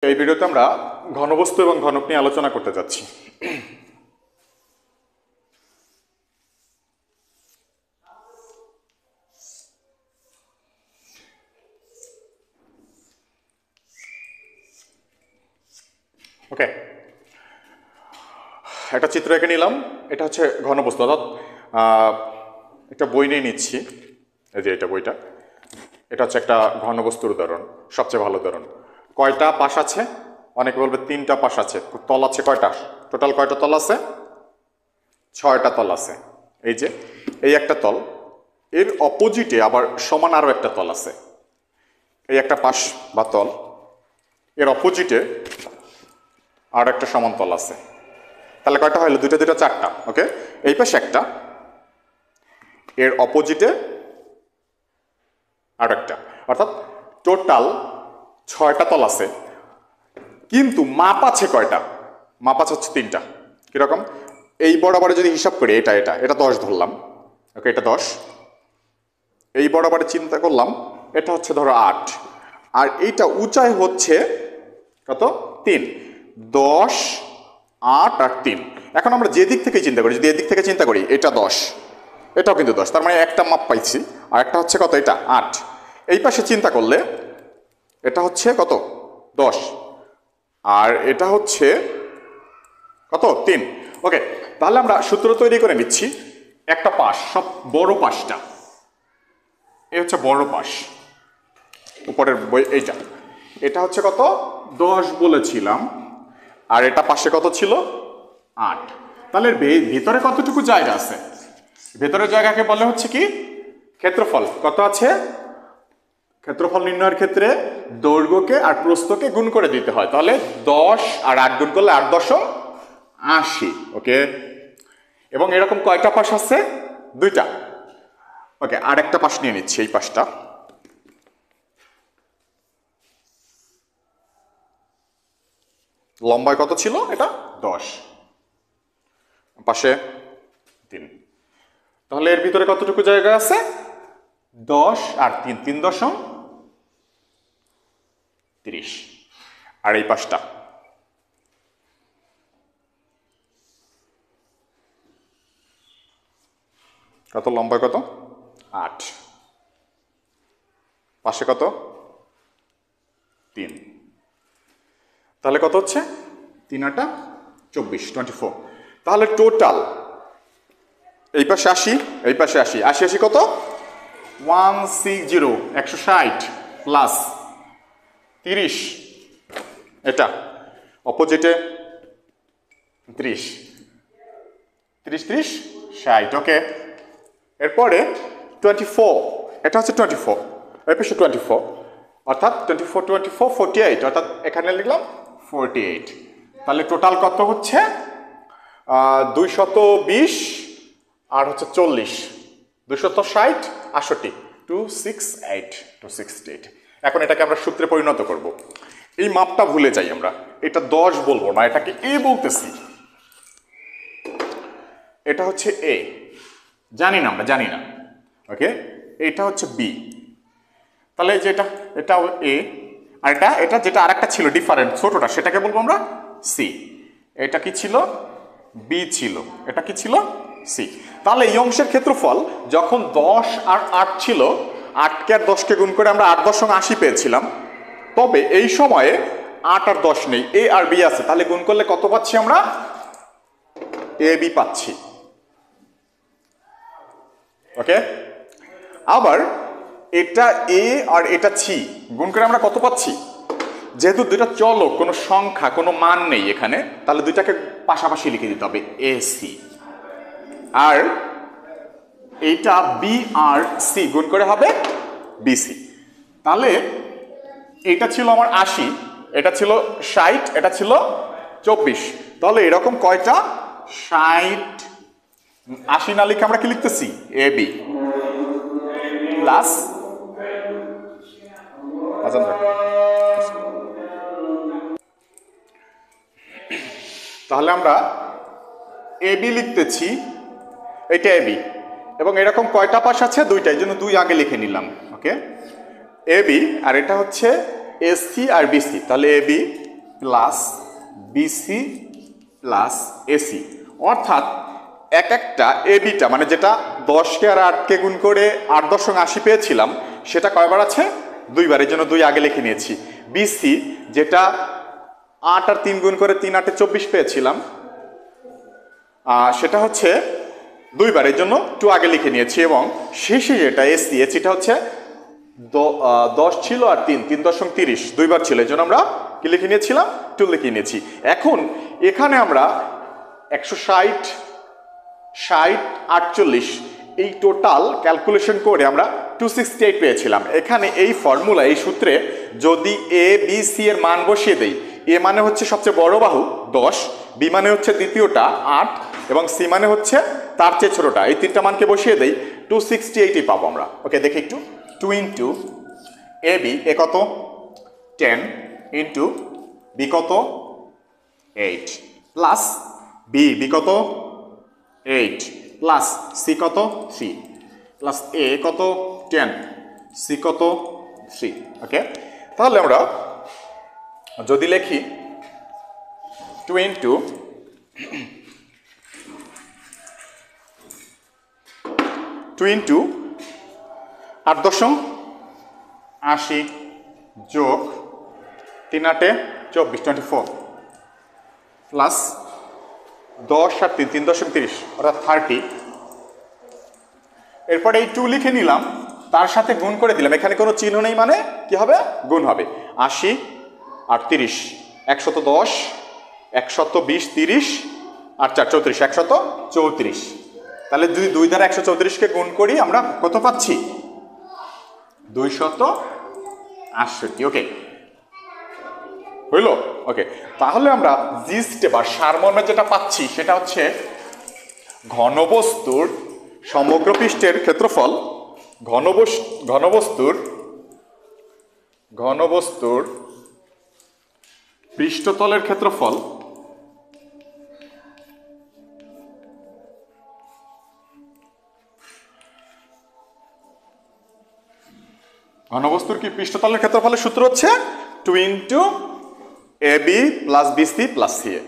এই ভিডিওতে আমরা ঘনবস্তু এবং ঘনক নিয়ে আলোচনা করতে যাচ্ছি। ওকে, একটা চিত্র এঁকে নিলাম। এটা হচ্ছে ঘনবস্তু, অর্থাৎ একটা বই নিয়ে নিচ্ছি। এই যে এটা বইটা, এটা হচ্ছে একটা ঘনবস্তুর উদাহরণ, সবচেয়ে ভালো উদাহরণ। কয়টা পাশ আছে? অনেকে বলবে 3টা পাশ আছে। তল আছে কয়টা? টোটাল কয়টা তল আছে? 6টা তল আছে। এই যে এই একটা তল, এর অপোজিটে আবার সমান আরও একটা তল আছে। এই একটা পাশ বা তল, এর অপোজিটে আর একটা সমান তল আছে। তাহলে কয়টা হইলো? দুইটা 4টা। ওকে, এই পাশে একটা, এর অপোজিটে আর একটা, অর্থাৎ টোটাল 6টা তল আছে। কিন্তু মাপ আছে কয়টা? মাপ আছে হচ্ছে 3টা। কিরকম? এই বরাবরে যদি হিসাব করি, এটা এটা এটা 10 ধরলাম। ওকে, এটা 10। এই বরাবরে চিন্তা করলাম, এটা হচ্ছে ধরো 8, আর এইটা উঁচাই হচ্ছে কত? 3। 10, 8 আর 3। এখন আমরা যে দিক থেকে চিন্তা করি, যদি এদিক থেকে চিন্তা করি, এটা 10, এটাও কিন্তু 10, তার মানে একটা মাপ পাইছি। আর একটা হচ্ছে কত? এটা 8। এই পাশে চিন্তা করলে এটা হচ্ছে কত? 10, আর এটা হচ্ছে কত? 3। ওকে, তাহলে আমরা সূত্র তৈরি করে নিচ্ছি। একটা পাশ, সব বড় পাশটা, এই হচ্ছে বড় পাশ, উপরের বই এইটা, এটা হচ্ছে কত? 10 বলেছিলাম। আর এটা পাশে কত ছিল? 8। তাহলে ভিতরে কতটুকু জায়গা আছে? ভেতরের জায়গাকে বলে হচ্ছে কি? ক্ষেত্রফল। কত আছে? ক্ষেত্রফল নির্ণয়ের ক্ষেত্রে দৈর্ঘ্যকে আর প্রস্থকে গুণ করে দিতে হয়। তাহলে 10 আর 8 গুণ করলে 8×10=80। ওকে, এবং এরকম কয়টা পাশ আছে? 2টা। ওকে, আর একটা পাশ নিয়ে নিচ্ছি, এই পাশটা। লম্বায় কত ছিল? এটা 10, পাশে 3। তাহলে এর ভিতরে কতটুকু জায়গা আছে? 10 আর 3, 3×30। আর এই পাশটা কত? লম্বায় কত? 8, পাশে কত? 3। তাহলে কত হচ্ছে? 3×8 = 24। তাহলে টোটাল এই পাশে 80, এই পাশে 80, 80 কত? 160, 160 প্লাস 30, এটা অপোজিটে 30, 30, 60। ওকে, এরপরে 24, এটা হচ্ছে 24, এই পাশে 24, অর্থাৎ 24, 24, 48, অর্থাৎ এখানে লিখলাম 48। তাহলে টোটাল কত হচ্ছে? 220 আর হচ্ছে 40, 260, 68, 268। এখন এটাকে আমরা সূত্রে পরিণত করব। এই মাপটা ভুলে যাই আমরা, এটা 10 বলবো না, এটাকে এ বলতেছি। এটা হচ্ছে এ, জানি না, আমরা জানি না। ওকে, এটা হচ্ছে বি। তাহলে যেটা, এটাও এ, আর এটা যেটা আরেকটা ছিল ডিফারেন্ট ছোটটা, সেটাকে বলবো আমরা সি। এটা কি ছিল? বি ছিল। এটা কি ছিল? সি। তাহলে এই অংশের ক্ষেত্রফল যখন 10 আর 8 ছিল, 8কে আর 10কে গুণ করে আমরা 8×80 পেয়েছিলাম। তবে এই সময়ে 8 আর 10 নেই, এ আর বি আছে। তাহলে গুণ করলে কত পাচ্ছি আমরা? এ বি পাচ্ছি। ওকে, আবার এটা এ আর এটা সি গুণ করে আমরা কত পাচ্ছি? যেহেতু দুইটা চলক, কোনো সংখ্যা, কোনো মান নেই এখানে, তাহলে দুইটাকে পাশাপাশি লিখে দিতে হবে, এ সি। আর এইটা বি আর সি গুণ করে হবে বিসি। তাহলে এটা ছিল আমার 80, এটা ছিল 60, এটা ছিল 24। তাহলে এরকম কয়টা? 60, 80 না লিখে আমরা কি লিখতেছি? এ বি প্লাস, তাহলে আমরা এ বি লিখতেছি, এটা এ বি, এবং এরকম কয়টা পাশ আছে? 2টা, এই জন্য 2 আগে লিখে নিলাম। ওকে, এ বি, আর এটা হচ্ছে এসি আর বিসি। তাহলে A B plus BC plus AC, অর্থাৎ এক একটা এবিটা মানে যেটা 10কে আর 8কে গুণ করে 8.80 পেয়েছিলাম সেটা কয়বার আছে? 2বার, এই জন্য 2 আগে লিখে নিয়েছি। বিসি যেটা 8 আর 3 গুণ করে 3 8 24 পেয়েছিলাম সেটা হচ্ছে 2বার, এই জন্য 2 আগে লিখে নিয়েছি। এবং শেষে যেটা এসি, এসিটা হচ্ছে 10 ছিল আর 3 3.30 2বার ছিল, এই জন্য আমরা কি লিখে নিয়েছিলাম? 2 লিখে নিয়েছি। এখন এখানে আমরা 160 60 48 এই টোটাল ক্যালকুলেশন করে আমরা 268 পেয়েছিলাম। এখানে এই ফর্মুলা, এই সূত্রে যদি এ বি সি এর মান বসিয়ে দেই, এ মানে হচ্ছে সবচেয়ে বড় বাহু 10, বি মানে হচ্ছে দ্বিতীয়টা 8 এবং সি মানে হচ্ছে তার চেয়ে ছোটটা, এই তিনটা মানকে বসিয়ে দেই 268 পাবো আমরা। ওকে, দেখি একটু। 2 ইন্টু এ বি, এ কত 10 ইন্টু বি কত 8 প্লাস বি, বি কত 8 প্লাস সি কত 3 প্লাস এ কত 10 সি কত 3। ওকে, তাহলে আমরা যদি লিখি 2 ইন্টু 8.80 যোগ 3 8 24 24 প্লাস 10 আর 3 3.30 অর্থাৎ 30। এরপরে এই 2 লিখে নিলাম, তার সাথে গুণ করে দিলাম, এখানে কোনো চিহ্ন নেই মানে কি হবে? গুণ হবে। 80 আর 30 110 120 30 আর 4 34 134। তাহলে 2 দ্বারা 134কে গুণ করি, আমরা কত পাচ্ছি? 268। ওকে, হইল? ওকে, তাহলে আমরা জিস্টে বা সারমর্মে যেটা পাচ্ছি সেটা হচ্ছে ঘনবস্তুর সমগ্র পৃষ্ঠের ক্ষেত্রফল, ঘনবস্তুর পৃষ্ঠতলের ক্ষেত্রফল ঘনবস্তুর কি পৃষ্ঠতলের ক্ষেত্রফলের সূত্র হচ্ছে 2 into A B plus BC plus C A.